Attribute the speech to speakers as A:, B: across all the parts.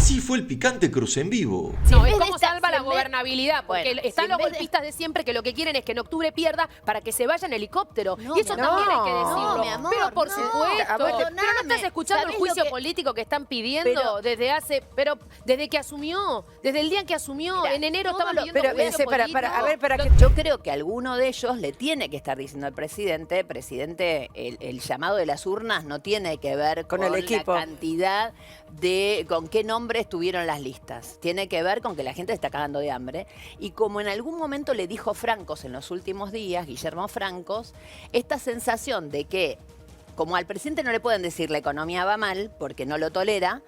A: Así fue el picante cruce en vivo.
B: No, es como salva la gobernabilidad, porque están los golpistas de siempre que lo que quieren es que en octubre pierda para que se vaya en helicóptero. Y eso también hay que decirlo.
C: No, mi amor,
B: pero por supuesto. Pero no estás escuchando el juicio
C: que...
B: político que están pidiendo desde que asumió, desde el día en que asumió,
C: Mirá,
B: en enero estaban pidiendo
D: Pero,
B: juicio político.
C: Yo creo que alguno de ellos le tiene que estar diciendo al presidente, el llamado de las urnas no tiene que ver con
D: el equipo,
C: la cantidad de con qué nombre estuvieron las listas. Tiene que ver con que la gente está cagando de hambre. Y como en algún momento le dijo Francos en los últimos días, Guillermo Francos, esta sensación de que, como al presidente no le pueden decir la economía va mal, porque no lo tolera,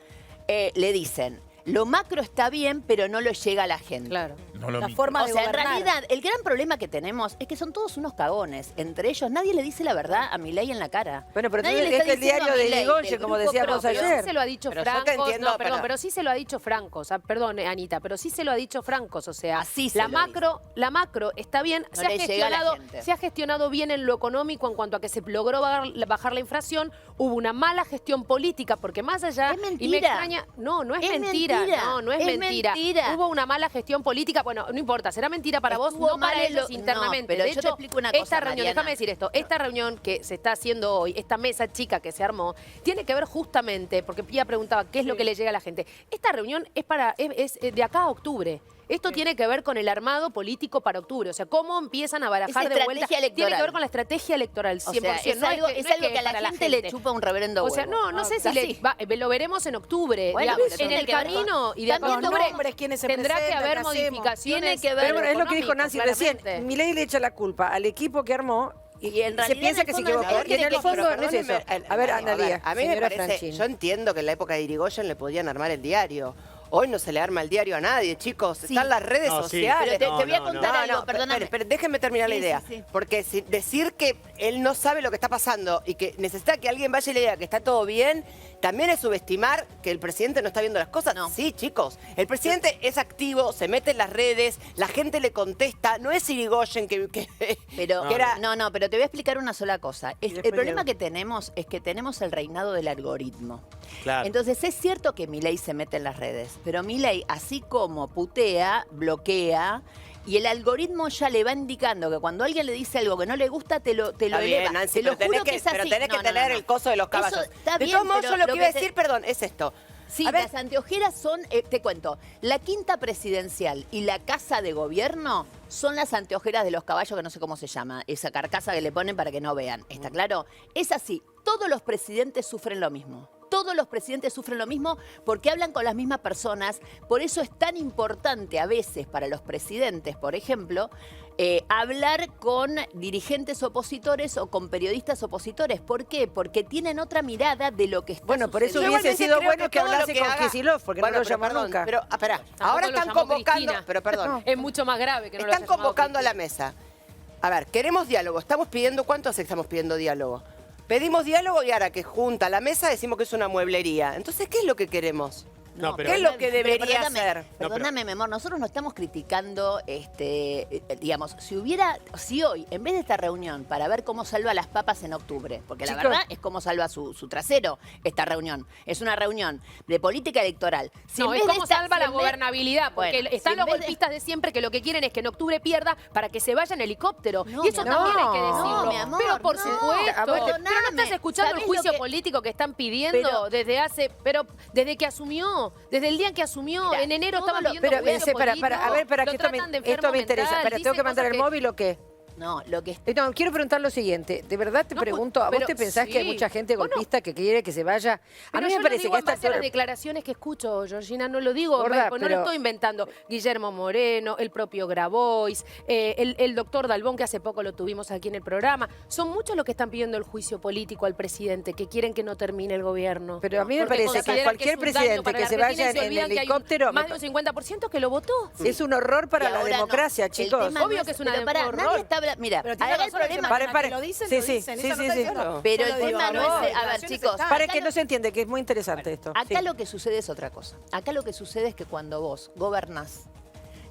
C: le dicen, lo macro está bien, pero no lo llega a la gente.
B: Claro.
E: La forma de
C: en
E: gobernar.
C: realidad, el gran problema que tenemos es que son todos unos cagones. Entre ellos, nadie le dice la verdad a Milei en la cara.
D: Bueno, pero
C: Nadie
D: tú
C: le está
D: es el
C: diciendo
D: diario
C: a
D: de
C: Milei,
D: Irigoyen,
C: del
D: como
C: grupo
D: decíamos
C: propio.
B: Pero
D: ayer.
B: sí se lo ha dicho
F: Pero yo te
B: Francos,
F: entiendo,
B: no, perdón,
F: pero-
B: pero sí se lo ha dicho Francos, perdón, Anita, pero sí se lo ha dicho Francos, o sea,
C: Así se
B: la
C: lo
B: macro está bien,
C: No le llega a la gente.
B: se ha gestionado bien en lo económico en cuanto a que se logró bajar la inflación, hubo una mala gestión política, porque más allá,
C: Es mentira.
B: y me extraña, no es
C: Es
B: mentira,
C: mentira.
B: no es
C: Es
B: mentira.
C: mentira.
B: Hubo una mala gestión política, bueno, no importa, será mentira para vos,
C: Estuvo
B: no para
C: mal en
B: ellos
C: lo-
B: internamente.
C: no, pero
B: de
C: yo te
B: hecho,
C: explico una cosa,
B: esta reunión,
C: Mariana.
B: déjame decir esto, esta reunión que se está haciendo hoy, esta mesa chica que se armó, tiene que ver justamente, porque Pía preguntaba qué es lo que le llega a la gente. Esta reunión es de acá a octubre. Esto tiene que ver con el armado político para octubre. O sea, cómo empiezan a barajar
C: Es
B: de vuelta.
C: estrategia electoral.
B: Tiene que ver con la estrategia electoral, 100%.
C: O sea, es
B: no
C: algo,
B: que,
C: es
B: no
C: algo que a la
B: para
C: gente le chupa un reverendo
B: O sea,
C: huevo.
B: no sé si
C: así.
B: lo veremos en octubre.
C: Bueno,
B: digamos,
C: pero
B: en
C: tiene
B: el
C: que ver
B: camino
C: con-
B: y de acá a
C: también
B: octubre
E: nombres, quiénes se
B: tendrá que
E: presentan,
B: haber
E: qué hacemos.
B: modificaciones.
C: Tiene que ver-
D: Pero bueno, es lo que dijo
B: económicas,
D: Nancy recién.
B: claramente.
D: Milei le echa la culpa al equipo que armó y
C: en
D: se
C: realidad,
D: piensa
C: en
D: que
C: el
D: se
C: fondo,
D: equivocó.
C: él
D: Y en
C: quiere
D: el
C: que-
D: fondo no es eso. A ver, Analía,
F: a mí me
D: señora
F: parece,
D: Franchín.
F: yo entiendo que en la época de Irigoyen le podían armar el diario. Hoy no se le arma el diario a nadie, chicos.
C: Sí.
F: Están las redes
A: No, sí.
F: sociales.
C: Pero te voy a contar algo, perdóname.
F: Pero déjenme terminar la
C: Sí,
F: idea.
C: sí, sí.
F: Porque decir que él no sabe lo que está pasando y que necesita que alguien vaya y le diga que está todo bien, también es subestimar que el presidente no está viendo las cosas.
C: No.
F: Sí, chicos. El presidente es activo, se mete en las redes, la gente le contesta. No es Irigoyen que
C: Pero,
F: que era...
C: no, pero te voy a explicar una sola cosa. El
D: después
C: problema
D: Diego.
C: que tenemos es que tenemos el reinado del algoritmo.
A: Claro.
C: Entonces es cierto que Milei se mete en las redes, pero Milei, así como putea, bloquea, y el algoritmo ya le va indicando que cuando alguien le dice algo que no le gusta, te lo
F: Está bien,
C: eleva.
F: Nancy,
C: te lo
F: pero tenés
C: juro que,
F: que,
C: es así.
F: pero tenés que
C: No,
F: tener
C: no.
F: el coso de los
C: Eso
F: caballos.
C: está
F: De
C: bien,
F: todos modos,
C: pero
F: yo lo que iba a
C: te-
F: decir, perdón, es esto.
C: Sí,
F: A ver,
C: las anteojeras son, te cuento, la quinta presidencial y la casa de gobierno son las anteojeras de los caballos, que no sé cómo se llama, esa carcasa que le ponen para que no vean. ¿Está claro? Es así, todos los presidentes sufren lo mismo. Todos los presidentes sufren lo mismo porque hablan con las mismas personas. Por eso es tan importante a veces para los presidentes, por ejemplo, hablar con dirigentes opositores o con periodistas opositores. ¿Por qué? Porque tienen otra mirada de lo que está
D: Bueno, por eso
C: sucediendo.
D: hubiese
F: igualmente
D: sido
F: creo
D: bueno que
F: todo lo
D: hablase
F: que
D: con
F: haga-
D: Kicillof, porque
F: Bueno,
D: no lo
F: pero
D: llamó
F: perdón,
D: nunca.
F: Pero, espera,
B: Tampoco
F: ahora
B: lo
F: están
B: llamó
F: convocando,
B: Cristina.
F: pero perdón,
B: Es mucho más grave que no lo
F: están
B: haya llamado
F: convocando a la
B: Cristina.
F: mesa. A ver, queremos diálogo, estamos pidiendo, ¿cuánto hace que estamos pidiendo diálogo? Pedimos diálogo y ahora que junta la mesa decimos que es una mueblería. Entonces, ¿qué es lo que queremos?
A: No, pero-
F: ¿Qué es lo que
C: Pero
F: debería
C: perdóname,
F: hacer?
C: Perdóname, mi amor, nosotros no estamos criticando, digamos, si hoy, en vez de esta reunión, para ver cómo salva las papas en octubre, porque la
D: Chicos.
C: verdad es cómo salva su trasero esta reunión, es una reunión de política electoral. Si
B: No,
C: en
B: es
C: vez de
B: como
C: esta-
B: salva
C: si
B: la
C: en vez-
B: gobernabilidad, porque
C: Bueno,
B: están
C: si en
B: los
C: vez de-
B: golpistas de siempre que lo que quieren es que en octubre pierda para que se vaya en helicóptero.
C: No,
B: y eso
C: mi
B: también
D: amor.
B: hay que decirlo.
C: No, mi amor,
B: pero por
C: no.
B: supuesto. Pero no
C: Perdóname.
B: estás escuchando el
C: ¿Sabés
B: juicio
C: lo que-
B: político que están pidiendo desde que asumió, desde el día en que asumió,
C: Mirá,
B: en enero
C: todo
B: estaban
C: lo-
B: pidiendo
D: Pero,
B: juicio
D: para,
B: político.
D: a ver, para
B: Lo
D: que esto me,
B: tratan de
D: esto
B: enfermo
D: me interesa.
B: mental,
D: ¿Para, tengo
B: dice
D: que mandar el
B: cosas
D: móvil o qué?
C: No, lo que
D: No, quiero preguntar lo siguiente. De verdad te
B: No,
D: pregunto, ¿a vos
B: pero
D: te pensás que hay
B: sí.
D: mucha gente
B: Bueno.
D: golpista que quiere que se vaya? A
B: Pero
D: mí
B: yo
D: me
B: lo
D: parece
B: digo
D: que
B: en base a
D: esta
B: las declaraciones que escucho, Georgina, no lo digo,
D: Gorda,
B: no
D: pero-
B: lo estoy inventando. Guillermo Moreno, el propio Grabois, el doctor Dalbón, que hace poco lo tuvimos aquí en el programa. Son muchos los que están pidiendo el juicio político al presidente, que quieren que no termine el gobierno.
D: Pero a mí me
B: Porque
D: parece que
B: consideran
D: cualquier
B: es un daño
D: presidente
B: para
D: que
B: la
D: se
B: Argentina
D: vaya
B: y se
D: en
B: olvidan que hay
D: helicóptero
B: más de un 50% que lo votó.
D: es un horror para
C: Y
D: la
C: ahora no.
D: democracia,
C: El
D: chicos.
C: tema
B: Obvio
C: no
B: que es una
C: pero pará,
B: horror.
C: nadie está hablando. Mira,
E: Pero tiene
C: acá el
E: razón,
C: problema.
D: Pare, pare.
E: que lo dicen,
D: Sí,
E: lo
D: sí,
E: dicen,
D: sí,
E: esa no
D: sí,
E: está
D: sí.
E: diciendo.
C: Pero
E: Yo
C: el
E: lo digo,
C: tema no
E: no,
C: es. A ver,
E: declaraciones
C: chicos.
E: están.
D: Para
C: acá
D: que
C: lo-
D: no se entiende, que es muy interesante esto.
C: Acá
D: Sí.
C: lo que sucede es otra cosa. Acá lo que sucede es que cuando vos gobernás,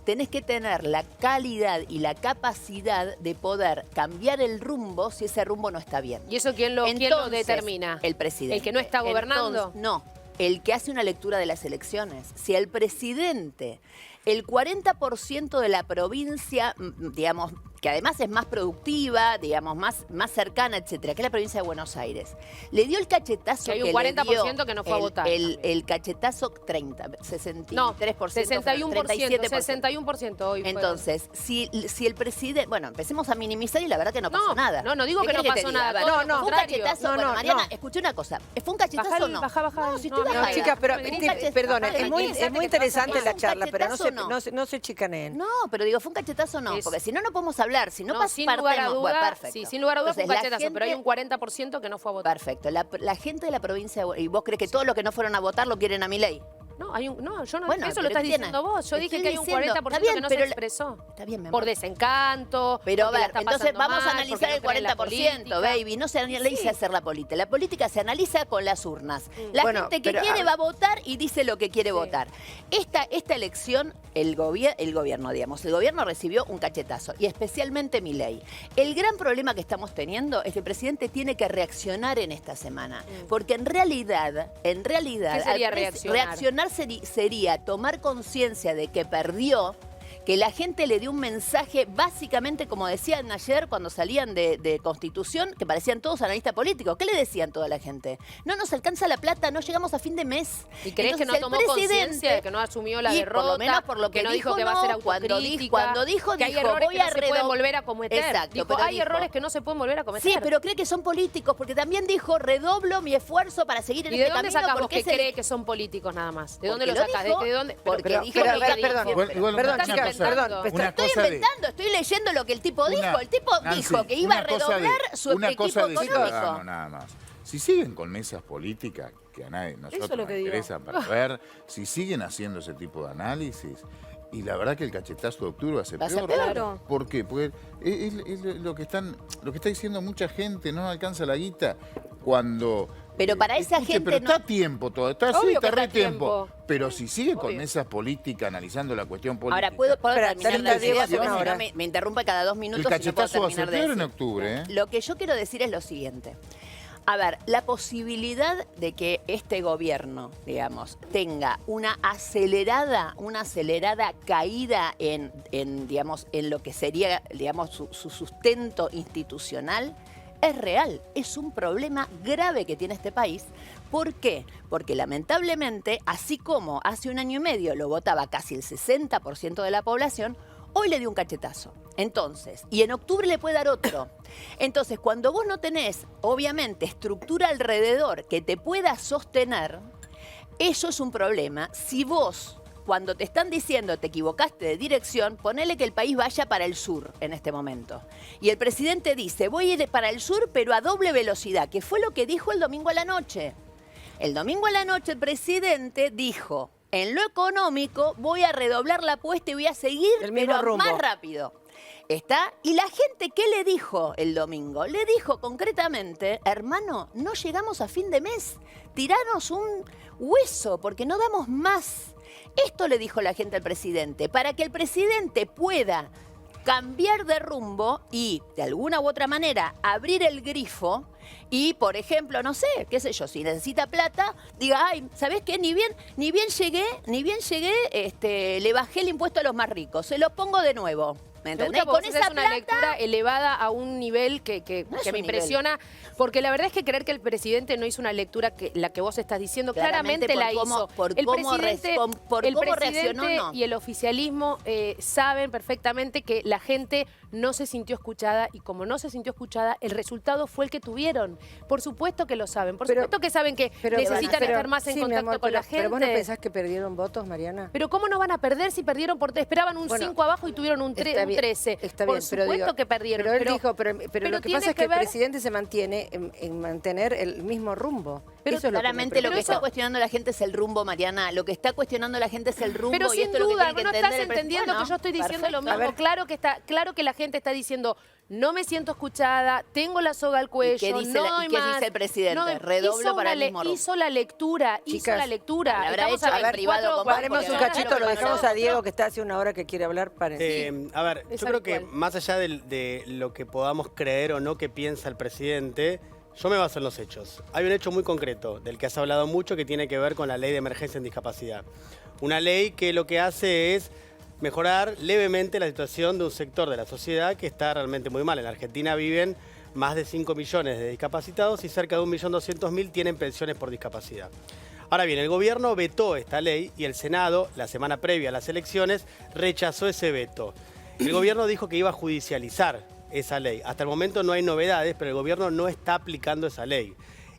C: tenés que tener la calidad y la capacidad de poder cambiar el rumbo si ese rumbo no está bien.
B: ¿Y eso quién lo
C: Entonces,
B: determina?
C: El presidente.
B: ¿El que no está gobernando?
C: Entonces, no. el que hace una lectura de las elecciones. Si el presidente, el 40% de la provincia, digamos, que además es más productiva, digamos, más cercana, etcétera, que es la provincia de Buenos Aires, le dio el cachetazo
B: Que hay un
C: le
B: 40%
C: dio
B: que no fue a votar
C: el cachetazo 63%,
B: No, 61%,
C: 37%.
B: 61% hoy fue.
C: Entonces, si el presidente... Bueno, empecemos a minimizar y la verdad que no pasó nada.
B: No digo
C: ¿Qué
B: que no
C: querés
B: pasó
C: te diga?
B: nada,
C: A ver,
B: todo
C: ¿fue
B: lo
C: un
B: contrario.
C: cachetazo?
D: No,
C: Bueno,
D: no,
C: Mariana,
D: no.
C: escuché una cosa. ¿Fue un cachetazo o no?
B: Bajá.
C: No, si
B: No,
C: estoy
B: no,
C: bajada.
D: Chicas, pero
B: Me
D: perdonen, es muy
B: tranquilízate que
D: interesante
C: te vas a
D: la
C: un
D: charla, pero
C: cachetazo,
D: no se chicaneen.
C: No, pero digo, ¿fue un cachetazo o no?
B: Es-
C: Porque si no, no podemos hablar. Si no,
B: No, sin lugar a
C: partemos.
B: duda,
C: Bueno, perfecto.
B: sí, sin lugar a duda fue un
C: Entonces, la
B: cachetazo, pero hay un
C: gente-
B: 40% que no fue a votar.
C: Perfecto. La gente de la provincia de... ¿Y vos crees que todos los que no fueron a votar lo quieren a Milei?
B: No, yo no,
C: Bueno,
B: eso lo
C: pero
B: estás
C: ¿qué tiene?
B: diciendo vos. Yo dije
C: Estoy
B: que hay un
C: diciendo,
B: 40%
C: está bien,
B: que no se
C: pero la-
B: expresó.
C: Está bien, mi amor.
B: Por desencanto.
C: Pero a
B: porque la
C: ver,
B: está
C: entonces
B: pasando
C: vamos a
B: mal,
C: analizar
B: porque
C: el
B: no cree en la
C: 40%,
B: política.
C: baby. No se analiza
B: Sí.
C: hacer la política. La política se analiza con las urnas. La
D: Bueno,
C: gente que
D: pero,
C: quiere
D: a ver.
C: va a votar y dice lo que quiere votar. Esta elección, el gobierno, digamos, el gobierno recibió un cachetazo, y especialmente Milei. El gran problema que estamos teniendo es que el presidente tiene que reaccionar en esta semana. Porque en realidad...
B: ¿Qué sería reaccionar?
C: Reaccionar sería tomar conciencia de que perdió, que la gente le dio un mensaje básicamente, como decían ayer cuando salían de Constitución, que parecían todos analistas políticos. ¿Qué le decían toda la gente? No nos alcanza la plata, no llegamos a fin de mes.
B: ¿Y crees que
C: Entonces,
B: no
C: el
B: tomó
C: presidente-
B: conciencia de que no asumió la
C: y
B: derrota?
C: por lo menos por lo que
B: no dijo
C: dijo,
B: que va a ser
C: no, cuando
B: autocrítica.
C: dijo,
B: que hay
C: dijo,
B: errores
C: voy
B: que
C: a
B: no se pueden volver a cometer.
C: Exacto,
B: Dijo,
C: pero
B: hay
C: dijo-
B: errores que no se pueden volver a cometer.
C: Sí, pero cree que son políticos, porque también dijo, redoblo mi esfuerzo para seguir en
B: ¿Y de
C: este
B: dónde
C: camino.
B: sacas vos
C: porque
B: que
C: es el-
B: cree que son políticos nada más? ¿De dónde
C: Porque
B: lo
C: lo
B: sacas?
C: dijo,
B: ¿De dónde?
C: porque
B: Pero
C: dijo
D: pero, a
C: lo
D: ver,
C: que
D: perdón.
C: dijo.
E: Igual
D: Perdón,
E: una
D: chicas,
E: cosa-
D: perdón.
E: una
C: Estoy
E: cosa de-
C: inventando, estoy leyendo lo que el tipo dijo.
E: Una-
C: El tipo
E: Nancy,
C: dijo que iba a
E: una cosa de-
C: redoblar su
E: una
C: equipo
E: cosa de
C: económico.
E: ciudadano nada más. Si siguen con mesas políticas, que a nadie nosotros
B: es lo
E: nos
B: que digo.
E: interesa para ver, si siguen haciendo ese tipo de análisis, y la verdad que el cachetazo de octubre va a ser
C: Va a ser
E: peor.
C: peor.
E: ¿Por qué? Porque es lo que está diciendo mucha gente, no alcanza la guita cuando...
C: Pero para esa
E: escuche,
C: gente
E: pero
C: no-
E: está tiempo todo, está
B: Obvio
E: así,
B: que
E: está
B: está
E: re tiempo.
B: tiempo.
E: Pero si sigue con
B: Obvio.
E: mesas políticas, analizando la cuestión política...
C: Ahora, ¿puedo
D: Espera,
C: terminar la
D: termina, Diego,
C: idea?
D: hace
C: Porque
D: una
C: si no
D: hora.
C: me interrumpe cada 2
E: el
C: minutos y no puedo
E: cachetazo va a ser
C: terminar de
E: peor en
C: decir.
E: octubre, ¿eh?
C: Lo que yo quiero decir es lo siguiente. A ver, la posibilidad de que este gobierno, digamos, tenga una acelerada caída digamos, en lo que sería, digamos, su sustento institucional, es real. Es un problema grave que tiene este país. ¿Por qué? Porque lamentablemente, así como hace 1 año y medio lo votaba casi el 60% de la población, hoy le dio un cachetazo. Entonces, y en octubre le puede dar otro. Entonces, cuando vos no tenés, obviamente, estructura alrededor que te pueda sostener, eso es un problema. Si vos, cuando te están diciendo te equivocaste de dirección, ponele que el país vaya para el sur en este momento. Y el presidente dice, voy a ir para el sur, pero a doble velocidad, que fue lo que dijo el domingo a la noche. El domingo a la noche el presidente dijo, en lo económico voy a redoblar la apuesta y voy a seguir,
D: El mismo
C: pero
D: rumbo.
C: más rápido. ¿Está? Y la gente, ¿qué le dijo el domingo? Le dijo concretamente, hermano, no llegamos a fin de mes, tiranos un hueso porque no damos más. Esto le dijo la gente al presidente, para que el presidente pueda cambiar de rumbo y, de alguna u otra manera, abrir el grifo y, por ejemplo, no sé, qué sé yo, si necesita plata, diga, ay, ¿sabés qué? Ni bien llegué, le bajé el impuesto a los más ricos, se lo pongo de nuevo. ¿Me
B: Me
C: entendés?
B: gusta porque
C: Con
B: es
C: esa
B: una
C: plata...
B: lectura elevada a un nivel que
C: No es
B: me
C: un
B: impresiona, porque la verdad es que creer que el presidente no hizo una lectura que la que vos estás diciendo,
C: Claramente
B: claramente la
C: por cómo-
B: hizo.
C: por
B: el
C: cómo
B: presidente,
C: por
B: el
C: cómo
B: presidente
C: reaccionó, no.
B: y el oficialismo saben perfectamente que la gente no se sintió escuchada, y como no se sintió escuchada, el resultado fue el que tuvieron. Por supuesto que lo saben, por
D: Pero-
B: supuesto que saben que
D: Pero-
B: necesitan
D: pero-
B: estar más en
D: sí, mi
B: contacto
D: amor,
B: con la gente.
D: Pero vos no pensás que perdieron votos, Mariana.
B: Pero ¿cómo no van a perder si perdieron por... Esperaban un
D: Bueno,
B: 5 abajo y tuvieron un,
D: Está bien,
B: 13.
D: Está
B: Por
D: bien, pero
B: supuesto
D: digo,
B: que perdieron.
D: Pero él dijo, pero lo que
B: tiene
D: pasa es que el
B: ver-
D: presidente se mantiene en mantener el mismo rumbo.
C: Pero
D: Eso es lo que me
C: claramente lo que
B: preocupa.
C: está cuestionando la gente es el rumbo, Mariana. Lo que está cuestionando la gente es el rumbo.
B: Pero
C: y
B: sin
C: esto es lo que
B: duda,
C: tiene que
B: no
C: entender
B: estás
C: el presidente.
B: entendiendo
C: Bueno,
B: que yo estoy diciendo lo
C: perfecto.
B: mismo. Claro que la gente está diciendo, no me siento escuchada, tengo la soga al cuello,
C: qué dice
B: no
C: la- y
B: hay
C: qué
B: más.
C: dice el presidente?
B: No,
C: Redoblo
B: hizo
C: para
B: una
C: el mismo rumbo.
B: Hizo la lectura,
D: Chicas,
B: La
C: habrá
B: Estamos
C: hecho
B: a
C: en
B: 24,
C: privado con vos,
D: Paremos
C: porque
D: un
C: no,
D: cachito,
C: no,
D: lo
C: no,
D: dejamos
C: no.
D: a Diego, que está hace una hora que quiere hablar. Paren.
G: A ver,
B: Es
G: yo creo que
B: tal cual.
G: más allá de lo que podamos creer o no que piensa el presidente, yo me baso en los hechos. Hay un hecho muy concreto, del que has hablado mucho, que tiene que ver con la ley de emergencia en discapacidad. Una ley que lo que hace es mejorar levemente la situación de un sector de la sociedad que está realmente muy mal. En la Argentina viven más de 5 millones de discapacitados y cerca de 1.200.000 tienen pensiones por discapacidad. Ahora bien, el gobierno vetó esta ley y el Senado, la semana previa a las elecciones, rechazó ese veto. El gobierno dijo que iba a judicializar esa ley. Hasta el momento no hay novedades, pero el gobierno no está aplicando esa ley.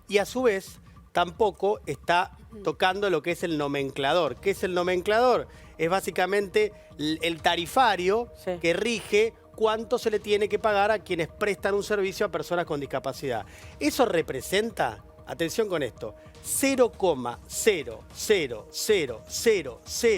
G: Y a su vez, tampoco está tocando lo que es el nomenclador. ¿Qué es el nomenclador? Es básicamente el tarifario que rige cuánto se le tiene que pagar a quienes prestan un servicio a personas con discapacidad. Eso representa, atención con esto,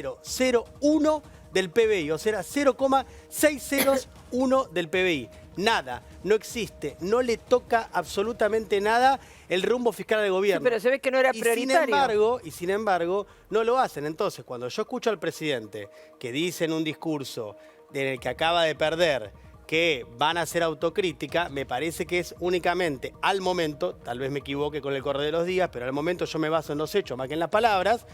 G: 0,000001 del PBI, o sea, 0,601 del PBI. Nada, no existe, no le toca absolutamente nada el rumbo fiscal del gobierno.
D: Sí, pero se ve que no era prioritario.
G: Y sin embargo, no lo hacen. Entonces, cuando yo escucho al presidente que dice en un discurso en el que acaba de perder que van a hacer autocrítica, me parece que es únicamente al momento, tal vez me equivoque con el correr de los días, pero al momento yo me baso en los hechos más que en las palabras.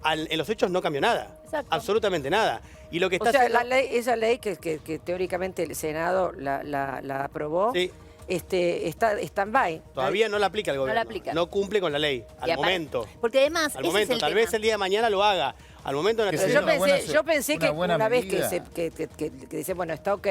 G: En los hechos no cambió nada, absolutamente nada. Y lo que está haciendo...
D: esa ley que teóricamente el Senado la aprobó, está stand-by.
G: Todavía no la aplica el gobierno,
C: la aplica.
G: no cumple con la ley, al momento.
C: Porque además,
G: al momento, tal vez el día de mañana lo haga, al momento en el que...
D: Yo pensé que una vez que dice, bueno, está ok,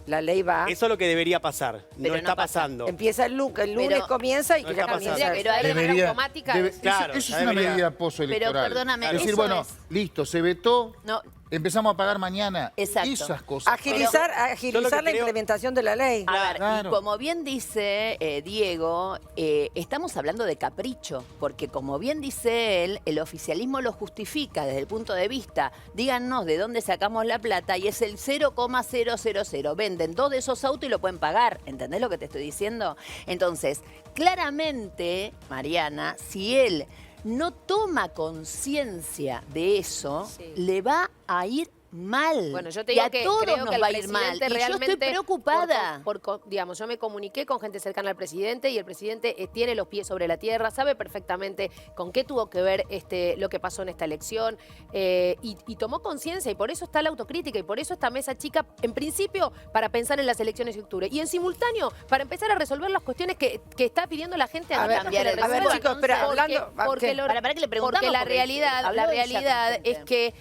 D: la ley va.
G: Eso es lo que debería pasar, no está pasando.
D: Empieza el lunes comienza y
G: no
D: que ya
G: está
D: comienza.
G: pasando.
B: Pero hay una manera automática.
G: Claro,
E: eso es una medida postelectoral.
C: Pero perdóname,
E: es decir,
C: eso
E: bueno,
C: es-
E: listo, se vetó,
C: No.
E: empezamos a pagar mañana.
C: Exacto.
E: Esas cosas.
D: Agilizar la implementación de la ley.
C: A ver,
E: Claro.
C: y como bien dice Diego, estamos hablando de capricho, porque como bien dice él, el oficialismo lo justifica desde el punto de vista, díganos de dónde sacamos la plata, y es el 0,000. Venden 2 de esos autos y lo pueden pagar. ¿Entendés lo que te estoy diciendo? Entonces, claramente, Mariana, si él no toma conciencia de eso, le va a ir mal.
B: Bueno, yo te
C: y
B: digo
C: a
B: que
C: todos
B: creo
C: nos
B: que el
C: va a ir mal.
B: presidente
C: Y yo
B: realmente
C: estoy preocupada.
B: Digamos, yo me comuniqué con gente cercana al presidente y el presidente tiene los pies sobre la tierra, sabe perfectamente con qué tuvo que ver lo que pasó en esta elección y tomó conciencia y por eso está la autocrítica y por eso esta mesa chica, en principio, para pensar en las elecciones de octubre y en simultáneo, para empezar a resolver las cuestiones que está pidiendo la gente a
C: cambiar el
B: que le resuelvan.
C: resuelvan.
D: chicos, pero hablando...
C: Para que le preguntamos,
B: porque la
C: porque
B: realidad
C: habló ella con
B: es
C: gente.
B: que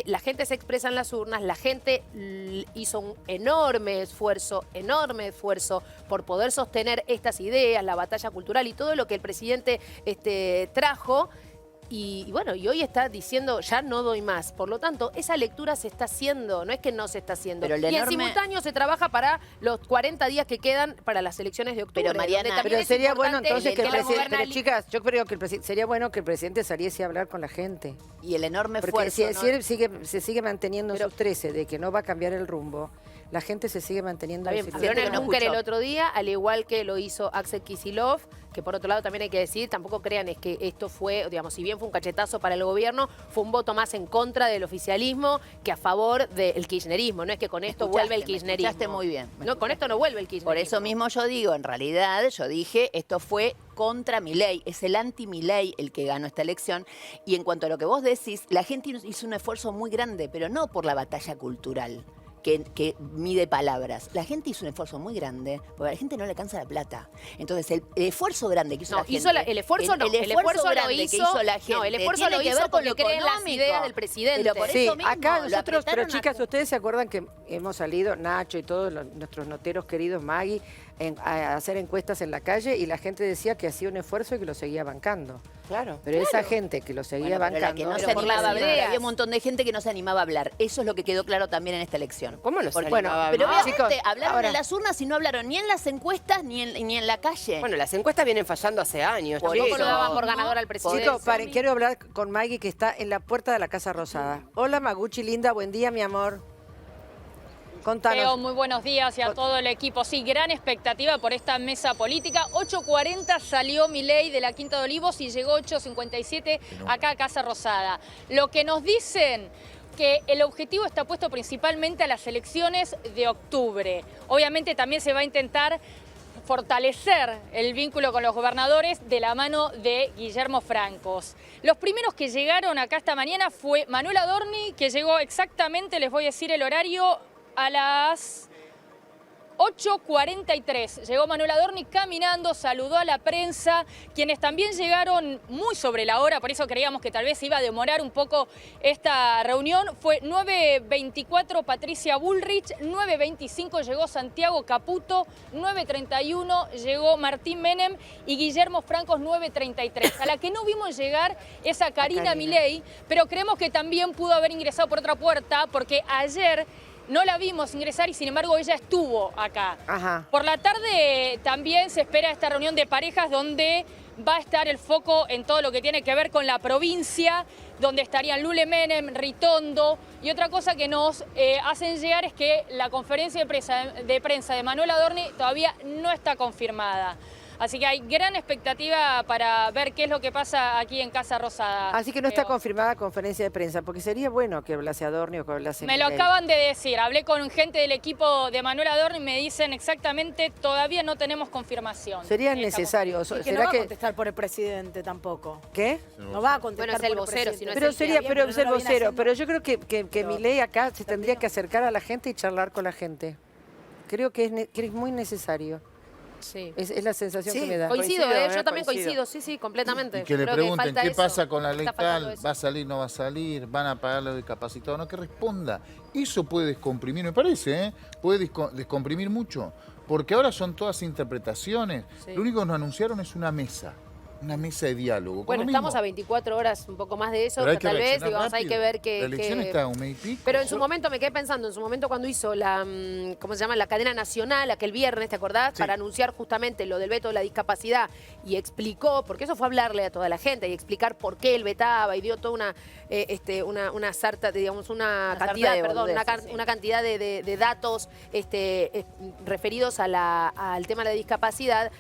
B: la gente se expresa en las urnas, la gente hizo un enorme esfuerzo por poder sostener estas ideas, la batalla cultural y todo lo que el presidente trajo. Y bueno, y hoy está diciendo, ya no doy más. Por lo tanto, esa lectura se está haciendo, no es que no se está haciendo.
C: Pero el
B: y en
C: enorme-
B: simultáneo se trabaja para los 40 días que quedan para las elecciones de octubre.
C: Pero, Mariana,
B: donde también
D: Pero
B: es
D: sería bueno
B: importante
D: entonces que el
B: la
D: presidente... Pero
B: gobernabilidad-
D: chicas, yo creo que sería bueno que el presidente saliese a hablar con la gente.
C: Y el enorme
D: Porque
C: esfuerzo.
D: si
C: ¿no?
D: él se sigue manteniendo en sus 13 de que no va a cambiar el rumbo, la gente se sigue manteniendo
B: Está bien,
D: desilusionada.
B: pusieron el
C: no
B: búnker el
C: escuchó.
B: otro día, al igual que lo hizo Axel Kicillof, que por otro lado también hay que decir, tampoco crean es que esto fue, digamos, si bien fue un cachetazo para el gobierno, fue un voto más en contra del oficialismo que a favor del kirchnerismo. No es que con esto vuelve el
C: Me
B: kirchnerismo.
C: escuchaste muy bien.
B: No, con esto no vuelve el kirchnerismo.
C: Por eso mismo yo digo, en realidad, yo dije, esto fue contra Milei, es el anti-Milei el que ganó esta elección. Y en cuanto a lo que vos decís, la gente hizo un esfuerzo muy grande, pero no por la batalla cultural. Que mide palabras. La gente hizo un esfuerzo muy grande, porque a la gente no le alcanza la plata. Entonces, el esfuerzo grande que hizo
B: No,
C: la gente...
B: hizo el esfuerzo no, el esfuerzo lo
C: grande
B: hizo,
C: que hizo la gente
B: no, el esfuerzo
C: tiene
B: lo
C: que
B: hizo
C: ver con lo
B: porque creen las
C: económico.
B: ideas del presidente.
C: Pero por
D: Sí,
C: eso mismo,
D: acá
C: lo
D: nosotros, pero
C: apretaron
D: chicas, ¿ustedes se acuerdan que hemos salido, Nacho y todos nuestros noteros queridos, Maggie, a hacer encuestas en la calle y la gente decía que hacía un esfuerzo y que lo seguía bancando?
F: Claro.
D: Pero esa gente que lo seguía
C: Bueno, pero la
D: bancando...
C: que no
B: pero
C: se
B: por
C: animaba a
B: las
C: hablar,
B: ideas.
C: había un montón de gente que no se animaba a hablar. Eso es lo que quedó claro también en esta elección.
F: ¿Cómo no se
C: Porque-
F: animaba a
C: Pero
F: hablar?
C: obviamente
D: Chicos,
C: hablaron
D: ahora-
C: en las urnas y no hablaron ni en las encuestas ni en la calle.
F: Bueno, las encuestas vienen fallando hace años.
C: Por
B: Tampoco
C: eso-
B: lo daban por ganador al presidente.
D: Chicos, paren, quiero hablar con Maggie que está en la puerta de la Casa Rosada. Hola Maguchi, linda, buen día, mi amor. Contanos.
H: Leo, muy buenos días y a todo el equipo. Sí, gran expectativa por esta mesa política. 8:40 salió Milei de la Quinta de Olivos y llegó 8:57 acá a Casa Rosada. Lo que nos dicen que el objetivo está puesto principalmente a las elecciones de octubre. Obviamente también se va a intentar fortalecer el vínculo con los gobernadores de la mano de Guillermo Francos. Los primeros que llegaron acá esta mañana fue Manuel Adorni, que llegó exactamente, les voy a decir el horario, a las 8:43. Llegó Manuel Adorni caminando, saludó a la prensa, quienes también llegaron muy sobre la hora, por eso creíamos que tal vez iba a demorar un poco esta reunión. Fue 9:24 Patricia Bullrich, 9:25 llegó Santiago Caputo, 9:31 llegó Martín Menem y Guillermo Francos 9:33. A la que no vimos llegar es a Karina Milei, pero creemos que también pudo haber ingresado por otra puerta, porque ayer no la vimos ingresar y sin embargo ella estuvo acá.
D: Ajá.
H: Por la tarde también se espera esta reunión de parejas donde va a estar el foco en todo lo que tiene que ver con la provincia, donde estarían Lule Menem, Ritondo. Y otra cosa que nos hacen llegar es que la conferencia de prensa de Manuel Adorni todavía no está confirmada. Así que hay gran expectativa para ver qué es lo que pasa aquí en Casa Rosada.
D: Así que no está confirmada conferencia de prensa, porque sería bueno que hablase Adorni o que hablase
H: Me lo
D: Milei.
H: acaban de decir, hablé con gente del equipo de Manuel Adorni y me dicen exactamente, todavía no tenemos confirmación.
D: Sería necesario.
I: Y que no
D: ¿Será
I: va a
D: que
I: contestar por el presidente tampoco.
D: qué?
I: No va a contestar
B: Bueno, es el
I: por
B: vocero,
I: presidente.
B: si no es
D: Pero
B: el
D: sería,
B: que-
D: pero
I: no
D: es el
I: lo viene
D: vocero.
I: haciendo.
D: Pero yo creo que Milei acá se tendría que acercar a la gente y charlar con la gente. Creo que es muy necesario.
B: Sí.
D: Es la sensación
F: Sí,
D: que me da.
B: Coincido,
F: Coincido,
B: yo también
F: coincido.
B: coincido, sí, completamente.
E: Y que le
B: Creo
E: pregunten
B: falta
E: qué
B: eso.
E: pasa con la ley
B: Está faltando
E: tal,
B: eso.
E: va a salir, no va a salir, van a pagar los discapacitados, no, que responda. Eso puede descomprimir, me parece, ¿eh? Puede descomprimir mucho, porque ahora son todas interpretaciones.
B: Sí.
E: Lo único que nos anunciaron es una mesa de diálogo. con
B: Bueno,
E: lo mismo.
B: estamos a 24 horas, un poco más de eso,
E: Pero hay que
B: tal vez,
E: reaccionar
B: digamos, hay
E: rápido.
B: que ver que...
E: La elección está a un mes y pico.
B: Pero en su momento me quedé pensando, en su momento cuando hizo la, ¿cómo se llama? La cadena nacional, aquel viernes, ¿te acordás?
E: Sí.
B: Para anunciar justamente lo del veto de la discapacidad y explicó, porque eso fue hablarle a toda la gente y explicar por qué él vetaba y dio toda una sarta, digamos, una
C: sarta
B: cantidad,
C: de
B: perdón,
C: boludeces, sí.
B: una cantidad de datos referidos al tema de la discapacidad.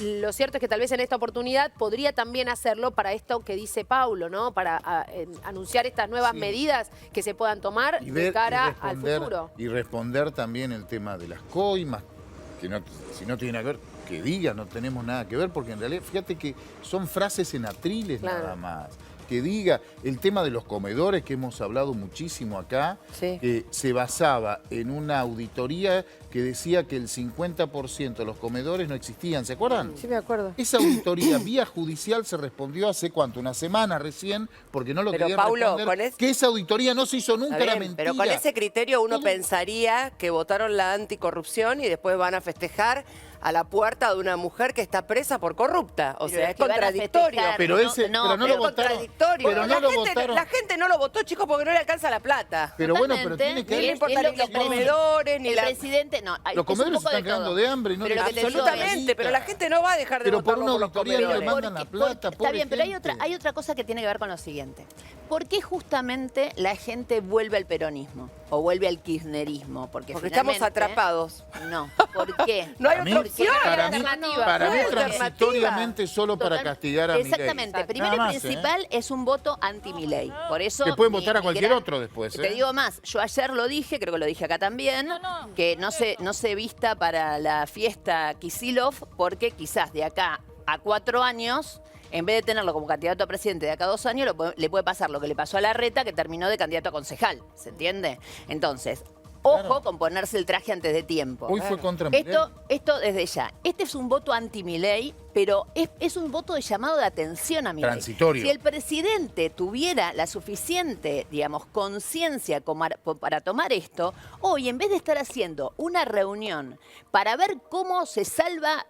B: Lo cierto es que tal vez en esta oportunidad podría también hacerlo para esto que dice Paulo, ¿no? Para anunciar estas nuevas
E: Sí.
B: medidas que se puedan tomar
E: Y
B: de
E: ver,
B: cara
E: y
B: al futuro.
E: Y responder también el tema de las coimas, que no, si no tiene que ver, que diga, no tenemos nada que ver, porque en realidad, fíjate que son frases en atriles
B: Claro.
E: nada más. Que diga el tema de los comedores, que hemos hablado muchísimo acá,
D: Sí.
E: que se basaba en una auditoría que decía que el 50% de los comedores no existían, ¿se acuerdan?
D: Sí, me acuerdo.
E: Esa auditoría vía judicial se respondió hace cuánto, una semana recién, porque no lo
F: Pero,
E: querían
F: Paulo,
E: responder,
F: con
E: que esa auditoría no se hizo nunca,
F: Está
E: era
F: bien,
E: mentira.
F: pero con ese criterio uno
E: Todo-
F: pensaría que votaron la anticorrupción y después van a festejar a la puerta de una mujer que está presa por corrupta. O
C: Pero
F: sea,
C: es
F: es
C: que van a
F: contradictorio.
C: festejar.
E: Pero,
C: No,
E: ese,
C: no,
E: pero no
C: pero
E: lo votaron.
F: Contradictorio.
E: Pero no
F: la,
E: lo
F: gente,
E: votaron.
F: la gente no lo votó, chicos, porque no le alcanza la plata.
E: Pero bueno, pero
C: Totalmente.
E: tiene que
F: No le
E: haber.
F: importa
C: Es lo
F: ni
C: que
F: los
C: el presidente-
F: comedores, ni
C: el
F: la...
C: presidente, no,
E: Los
C: es un
E: comedores
C: poco
E: están
C: de
E: cagando
C: todo.
E: de hambre y no
C: Pero
E: les
C: lo que te digo es-
F: Absolutamente, pero la gente no va a dejar de
E: Pero por
F: votarlo
E: una
F: por los
E: auditoría no le
F: comedores.
E: mandan la plata,
C: Está
E: pobre
C: bien, pero
E: gente.
C: hay otra cosa que tiene que ver con lo siguiente. ¿Por qué justamente la gente vuelve al peronismo o vuelve al kirchnerismo? Porque
F: estamos
C: finalmente-
F: atrapados.
C: No, ¿por qué?
F: No hay
E: Para mí,
F: otra opción.
E: para mí,
B: alternativa.
E: para
F: No
E: mí
F: hay alternativa.
E: transitoriamente solo para
C: Total-
E: castigar a Milei.
C: Exactamente. Primero
E: Nada
C: y
E: más,
C: principal es un voto anti-Milei. Por eso
E: Que pueden votar a cualquier otro después,
C: Te
E: ¿eh?
C: digo más, yo ayer lo dije, creo que lo dije acá también, que no se vista para la fiesta Kicillof porque quizás de acá a 4 años, en vez de tenerlo como candidato a presidente de acá a 2 años, le puede pasar lo que le pasó a Larreta, que terminó de candidato a concejal. ¿Se entiende? Entonces, ojo
E: Claro.
C: con ponerse el traje antes de tiempo.
E: Hoy fue contra Milei.
C: Esto desde ya. Este es un voto anti-Milei, pero es un voto de llamado de atención a Milei.
E: Transitorio.
C: Si el presidente tuviera la suficiente, digamos, conciencia para tomar esto, hoy en vez de estar haciendo una reunión para ver cómo se salva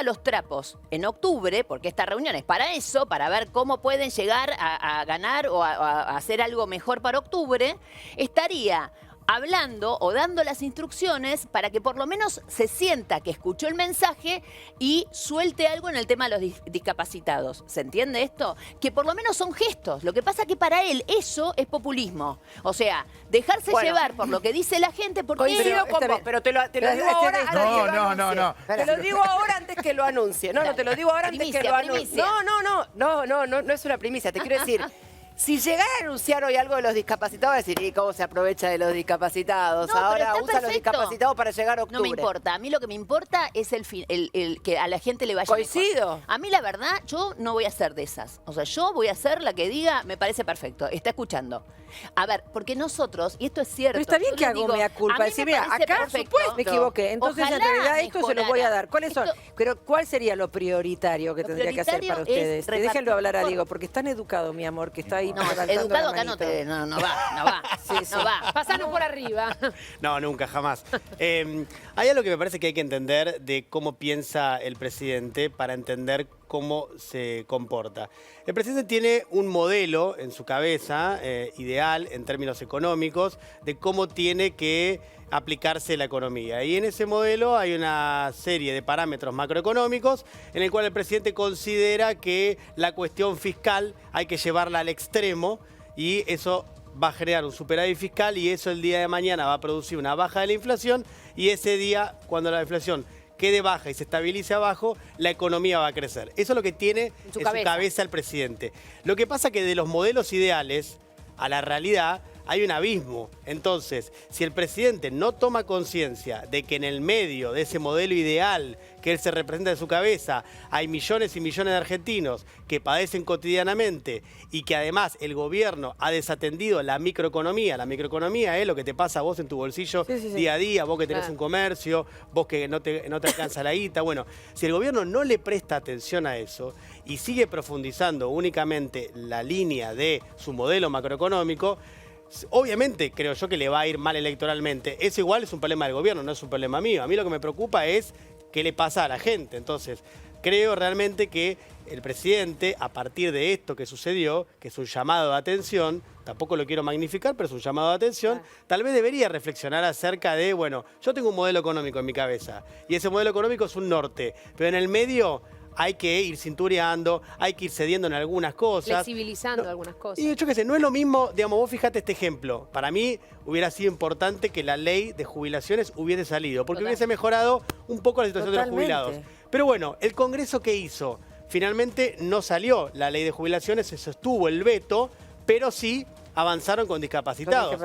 C: los trapos en octubre, porque esta reunión es para eso, para ver cómo pueden llegar a ganar o a hacer algo mejor para octubre, estaría hablando o dando las instrucciones para que por lo menos se sienta que escuchó el mensaje y suelte algo en el tema de los discapacitados. ¿Se entiende esto? Que por lo menos son gestos. Lo que pasa que para él eso es populismo. O sea, dejarse
F: Bueno.
C: llevar por lo que dice la gente porque...
F: Coincido con
D: está
F: vos,
D: bien.
F: pero te lo digo
D: Pero,
F: ahora antes
E: no,
F: que lo
E: no,
F: anuncie.
E: no.
F: Te lo digo ahora antes que lo anuncie. No, te lo digo ahora antes que
C: Primicia,
F: lo anuncie.
C: primicia.
F: No es una primicia. Te quiero decir Si llegara a anunciar hoy algo de los discapacitados, va a decir, ¿y cómo se aprovecha de los discapacitados?
C: No, pero
F: Ahora
C: está
F: usa los
C: perfecto.
F: discapacitados para llegar a octubre.
C: No me importa. A mí lo que me importa es el que a la gente le vaya
F: Coincido.
C: mejor. A mí, la verdad, yo no voy a ser de esas. O sea, yo voy a ser la que diga, me parece perfecto. Está escuchando. A ver, porque nosotros, y esto es cierto.
D: Pero está bien
C: yo
D: que
C: les
D: hago
C: digo,
D: mea
C: a
D: culpa.
C: mí
D: Decir,
C: me
D: mira,
C: parece
D: acá
C: perfecto.
D: me equivoqué. Entonces,
C: Ojalá
D: en realidad, esto se lo voy a
C: mejorara.
D: dar. ¿Cuáles son?
C: Esto-
D: Pero, ¿cuál sería lo prioritario que
C: Lo
D: tendría que hacer para
C: prioritario es
D: ustedes? Déjenlo hablar a
C: repartir-
D: Diego, porque es tan educado, mi amor, que está ahí
C: No,
D: levantando
C: educado
D: la
C: acá no
D: manito.
C: no va. No va.
B: Pasanos por arriba.
G: No, nunca, jamás. Hay algo que me parece que hay que entender de cómo piensa el presidente para entender cómo se comporta. El presidente tiene un modelo en su cabeza, ideal en términos económicos, de cómo tiene que aplicarse la economía. Y en ese modelo hay una serie de parámetros macroeconómicos en el cual el presidente considera que la cuestión fiscal hay que llevarla al extremo y eso va a generar un superávit fiscal y eso el día de mañana va a producir una baja de la inflación y ese día, cuando la inflación quede baja y se estabilice abajo, la economía va a crecer. Eso es lo que tiene en su cabeza el presidente. Lo que pasa que de los modelos ideales a la realidad hay un abismo. Entonces, si el presidente no toma conciencia de que en el medio de ese modelo ideal que él se representa en su cabeza, hay millones y millones de argentinos que padecen cotidianamente y que además el gobierno ha desatendido la microeconomía. La microeconomía es lo que te pasa a vos en tu bolsillo día a día, vos que tenés un comercio, vos que no te alcanza la guita. Bueno, si el gobierno no le presta atención a eso y sigue profundizando únicamente la línea de su modelo macroeconómico, obviamente creo yo que le va a ir mal electoralmente. Eso igual es un problema del gobierno, no es un problema mío. A mí lo que me preocupa es qué le pasa a la gente. Entonces, creo realmente que el presidente, a partir de esto que sucedió, que es un llamado de atención, tampoco lo quiero magnificar, pero es un llamado de atención, tal vez debería reflexionar acerca de, bueno, yo tengo un modelo económico en mi cabeza y ese modelo económico es un norte, pero en el medio hay que ir cintureando, hay que ir cediendo en algunas cosas.
B: Flexibilizando algunas cosas.
G: Y yo qué sé, no es lo mismo, digamos, vos fijate este ejemplo. Para mí hubiera sido importante que la ley de jubilaciones hubiese salido, porque hubiese mejorado un poco la situación de los jubilados. Pero bueno, ¿el Congreso qué hizo? Finalmente no salió la ley de jubilaciones, se sostuvo el veto, pero sí avanzaron con discapacitados.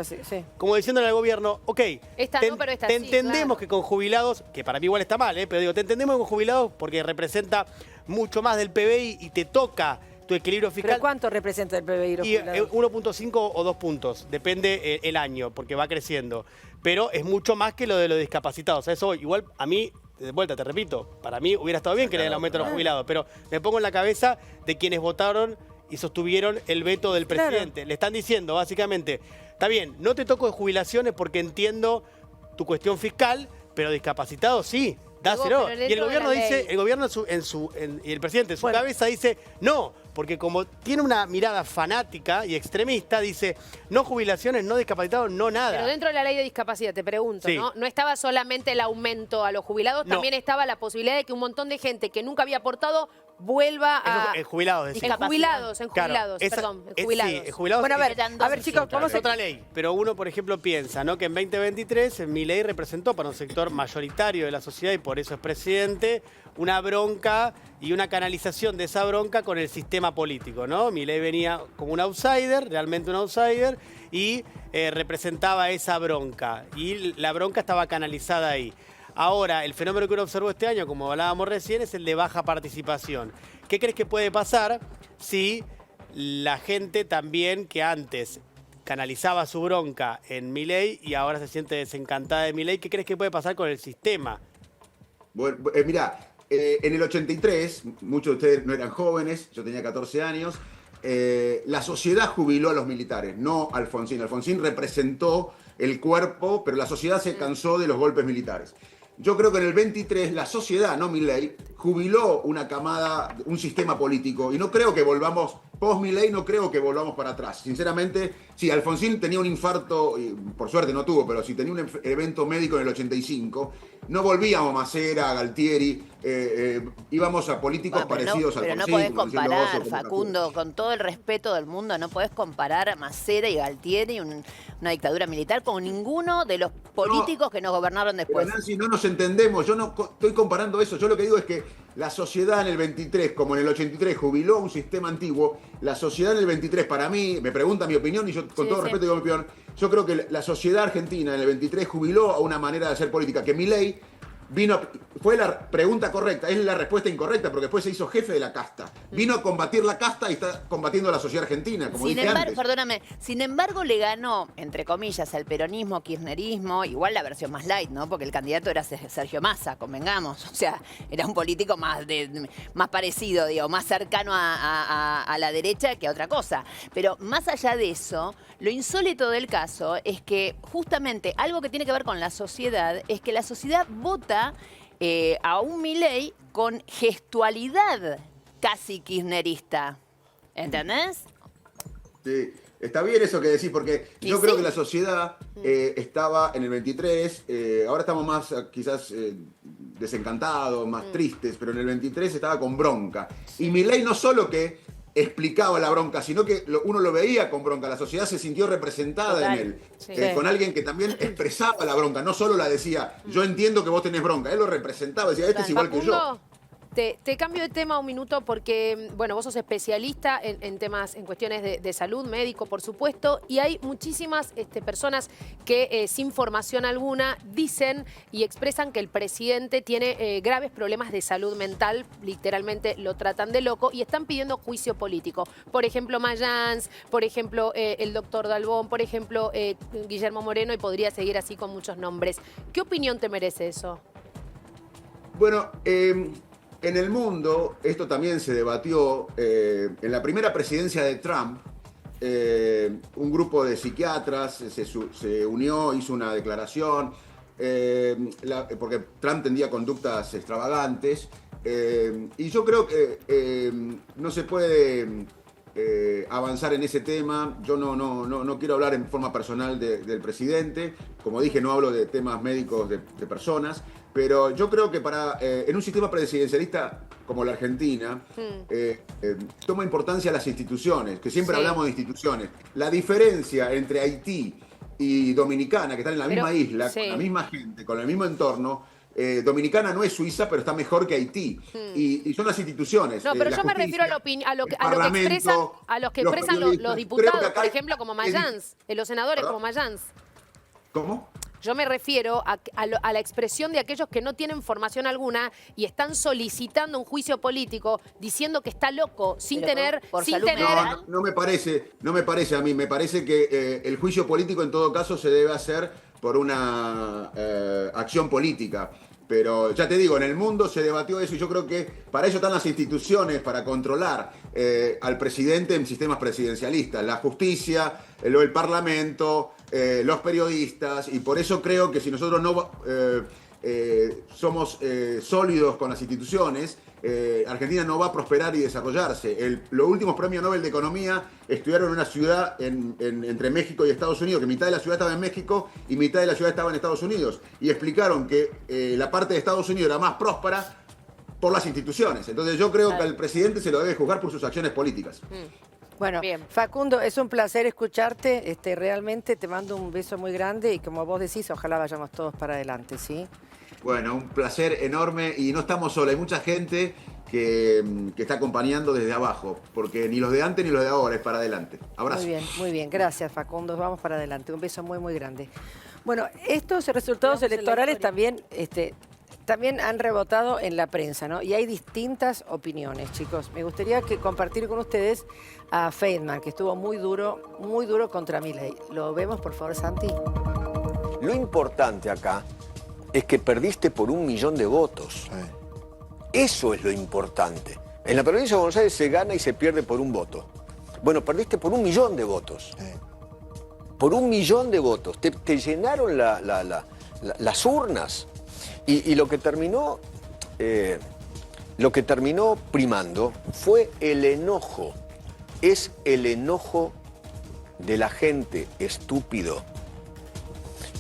G: Como diciéndole al gobierno, ok,
B: Esta no, pero esta
G: te
B: sí,
G: entendemos
B: claro.
G: que con jubilados, que para mí igual está mal, pero digo, te entendemos con jubilados porque representa mucho más del PBI y te toca tu equilibrio fiscal.
D: ¿Pero cuánto representa el PBI los
G: Y
D: jubilados?
G: 1.5 o 2 puntos, depende el año, porque va creciendo. Pero es mucho más que lo de los discapacitados. Eso igual a mí, de vuelta te repito, para mí hubiera estado bien que le den el aumento a los jubilados, pero me pongo en la cabeza de quienes votaron y sostuvieron el veto del presidente. Le están diciendo básicamente, está bien, no te toco de jubilaciones porque entiendo tu cuestión fiscal, pero discapacitados sí. Dáselo.
B: Pero
G: Y el
B: dentro de
G: gobierno
B: la
G: dice,
B: ley.
G: el gobierno y el presidente en su cabeza dice, no, porque como tiene una mirada fanática y extremista, dice, no jubilaciones, no discapacitados, no nada.
B: Pero dentro de la ley de discapacidad, te pregunto,
G: Sí.
B: ¿no? No estaba solamente el aumento a los jubilados,
G: No.
B: también estaba la posibilidad de que un montón de gente que nunca había aportado vuelva a...
G: En jubilados,
B: En
G: decimos.
B: jubilados,
G: Claro, esa-
B: perdón, en
G: sí,
B: jubilados.
G: en jubilados.
D: Bueno, a ver, chicos,
G: Otra,
D: vamos a...
G: otra ley. Pero uno, por ejemplo, piensa, ¿no? Que en 2023 Milei representó para un sector mayoritario de la sociedad y por eso es presidente, una bronca y una canalización de esa bronca con el sistema político, ¿no? Milei venía como un outsider, realmente un outsider, y representaba esa bronca. Y la bronca estaba canalizada ahí. Ahora, el fenómeno que uno observó este año, como hablábamos recién, es el de baja participación. ¿Qué crees que puede pasar si la gente también que antes canalizaba su bronca en Milei y ahora se siente desencantada de Milei? ¿Qué crees que puede pasar con el sistema?
J: Bueno, mirá, en el 83, muchos de ustedes no eran jóvenes, yo tenía 14 años, la sociedad jubiló a los militares, no Alfonsín. Alfonsín representó el cuerpo, pero la sociedad se cansó de los golpes militares. Yo creo que en el 23 la sociedad, no Milei, jubiló una camada, un sistema político y no creo que volvamos, post-Milei no creo que volvamos para atrás. Sinceramente, si Alfonsín tenía un infarto, y por suerte no tuvo, pero si tenía un evento médico en el 85, no volvíamos a Macera, a Galtieri, íbamos a políticos parecidos a
C: Pero
J: Alfonsín.
C: no podés
J: como Luciano
C: comparar,
J: Bozo, como
C: Facundo, con todo el respeto del mundo, no podés comparar a Macera y Galtieri, una dictadura militar, con ninguno de los políticos que nos gobernaron después.
J: Pero Nancy, no nos entendemos, yo no estoy comparando eso, yo lo que digo es que la sociedad en el 23 como en el 83 jubiló un sistema antiguo la sociedad en el 23, para mí, me pregunta mi opinión y yo con todo respeto digo mi opinión, yo creo que la sociedad argentina en el 23 jubiló a una manera de hacer política, que Milei fue la pregunta correcta, es la respuesta incorrecta, porque después se hizo jefe de la casta. Vino a combatir la casta y está combatiendo a la sociedad argentina, como dije antes.
C: Perdóname, sin embargo le ganó, entre comillas, al peronismo, kirchnerismo, igual la versión más light, ¿no? Porque el candidato era Sergio Massa, convengamos. O sea, era un político más parecido, digo, más cercano a la derecha que a otra cosa. Pero más allá de eso, lo insólito del caso es que justamente algo que tiene que ver con la sociedad es que la sociedad vota a un Milei con gestualidad casi kirchnerista. ¿Entendés?
J: Sí, está bien eso que decís, porque yo creo que la sociedad estaba en el 23, ahora estamos más quizás desencantados, más tristes, pero en el 23 estaba con bronca. Y Milei no solo que explicaba la bronca, sino que uno lo veía con bronca, la sociedad se sintió representada en él, con alguien que también expresaba la bronca, no solo la decía, yo entiendo que vos tenés bronca, él lo representaba, decía, este es igual que yo.
B: Te cambio de tema un minuto porque, bueno, vos sos especialista en temas, en cuestiones de salud, médico, por supuesto, y hay muchísimas personas que sin formación alguna dicen y expresan que el presidente tiene graves problemas de salud mental, literalmente lo tratan de loco y están pidiendo juicio político. Por ejemplo, Mayans, por ejemplo, el doctor Dalbón, por ejemplo, Guillermo Moreno, y podría seguir así con muchos nombres. ¿Qué opinión te merece eso?
J: Bueno, en el mundo, esto también se debatió en la primera presidencia de Trump. Un grupo de psiquiatras se unió, hizo una declaración, porque Trump tendría conductas extravagantes. Y yo creo que no se puede avanzar en ese tema. Yo no quiero hablar en forma personal del presidente. Como dije, no hablo de temas médicos de personas. Pero yo creo que en un sistema presidencialista como la Argentina, toma importancia las instituciones, que siempre hablamos de instituciones. La diferencia entre Haití y Dominicana, que están en la misma isla, con la misma gente, con el mismo entorno, Dominicana no es Suiza, pero está mejor que Haití. Y son las instituciones.
B: No, pero yo me refiero a lo que expresan los diputados, por ejemplo, como Mayans, los senadores como Mayans.
J: ¿Cómo?
B: Yo me refiero a la expresión de aquellos que no tienen formación alguna y están solicitando un juicio político diciendo que está loco, sin tener...
J: No me parece a mí. Me parece que el juicio político en todo caso se debe hacer por una acción política. Pero ya te digo, en el mundo se debatió eso y yo creo que para eso están las instituciones, para controlar al presidente en sistemas presidencialistas, la justicia, el parlamento, los periodistas, y por eso creo que si nosotros no somos sólidos con las instituciones, Argentina no va a prosperar y desarrollarse. Los últimos premios Nobel de Economía estudiaron en una ciudad entre México y Estados Unidos, que mitad de la ciudad estaba en México y mitad de la ciudad estaba en Estados Unidos, y explicaron que la parte de Estados Unidos era más próspera por las instituciones. Entonces yo creo que al presidente se lo debe juzgar por sus acciones políticas.
D: Bueno, Facundo, es un placer escucharte, realmente te mando un beso muy grande y como vos decís, ojalá vayamos todos para adelante, ¿sí?
J: Bueno, un placer enorme y no estamos solos, hay mucha gente que está acompañando desde abajo, porque ni los de antes ni los de ahora, es para adelante. Abrazo.
D: Muy bien, gracias Facundo, vamos para adelante, un beso muy, muy grande. Bueno, estos resultados electorales también han rebotado en la prensa, ¿no? Y hay distintas opiniones, chicos. Me gustaría compartir con ustedes a Feynman, que estuvo muy duro contra Milei. ¿Lo vemos, por favor, Santi?
K: Lo importante acá es que perdiste por 1 millón de votos. Eso es lo importante. En la provincia de Buenos Aires se gana y se pierde por 1 voto. Bueno, perdiste por 1 millón de votos. Por 1 millón de votos. Te llenaron las urnas. Y lo que terminó primando fue el enojo. Es el enojo de la gente estúpido.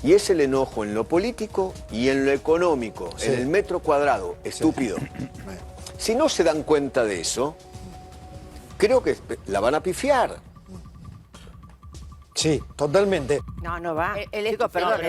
K: Y es el enojo en lo político y en lo económico, en el metro cuadrado, estúpido. Si no se dan cuenta de eso, creo que la van a pifiar.
L: Sí, totalmente.
D: No va.
C: Chicos, perdón,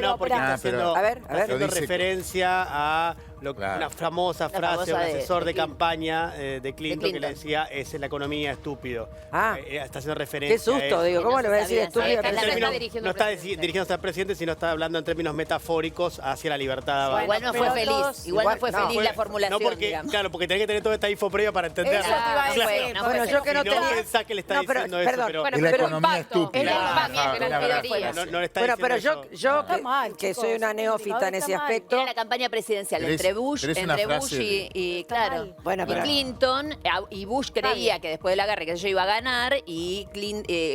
G: No, porque está haciendo
D: A ver.
G: referencia a
E: Claro.
G: una famosa
C: La
G: frase
C: famosa
G: de un
C: de
G: asesor de
C: Clinton.
G: campaña de Clinton que le
C: Clinton.
G: decía, es la economía estúpido.
D: Qué
G: Está haciendo referencia a
D: susto,
G: eso.
D: digo, ¿cómo
C: no
D: le
C: se
D: voy a decir
C: sabía,
D: estúpido?
C: ¿sabes?
G: En
C: La
G: términos-
B: está dirigiendo
G: no
B: al
G: está
B: presidente.
G: dirigiéndose al presidente, sino está hablando en términos metafóricos hacia la libertad.
C: Igual no fue
I: pero
C: feliz.
I: todos-
C: Igual no fue
D: no,
C: feliz la formulación,
G: No, porque,
C: digamos.
G: claro, porque tenés que tener toda esta info previa para entenderlo.
I: Eso te iba a
C: No
I: decir.
C: fue- no fue
D: Bueno, yo que no
G: Si no
D: tenía...
G: pensás que le está
D: No, pero,
G: diciendo eso,
D: perdón,
G: pero...
B: Bueno,
E: Y la
B: pero
E: economía
B: impacto,
E: estúpida.
B: el impacto
E: Ajá,
B: que la
E: una verdad
B: teoría.
G: No le está
D: Bueno, pero
G: diciendo
D: yo
G: eso.
I: Está mal,
D: que
I: chicos,
D: soy una
I: el
D: neófita en
I: indicador
D: ese
I: está mal.
D: aspecto...
C: Era la campaña presidencial
E: Pero
C: entre
E: es-
C: Bush,
E: pero es una
C: entre
E: frase
C: Bush y claro,
I: mal.
D: Bueno,
C: y
D: pero-
C: Clinton, y Bush creía que después de la guerra que yo iba a ganar y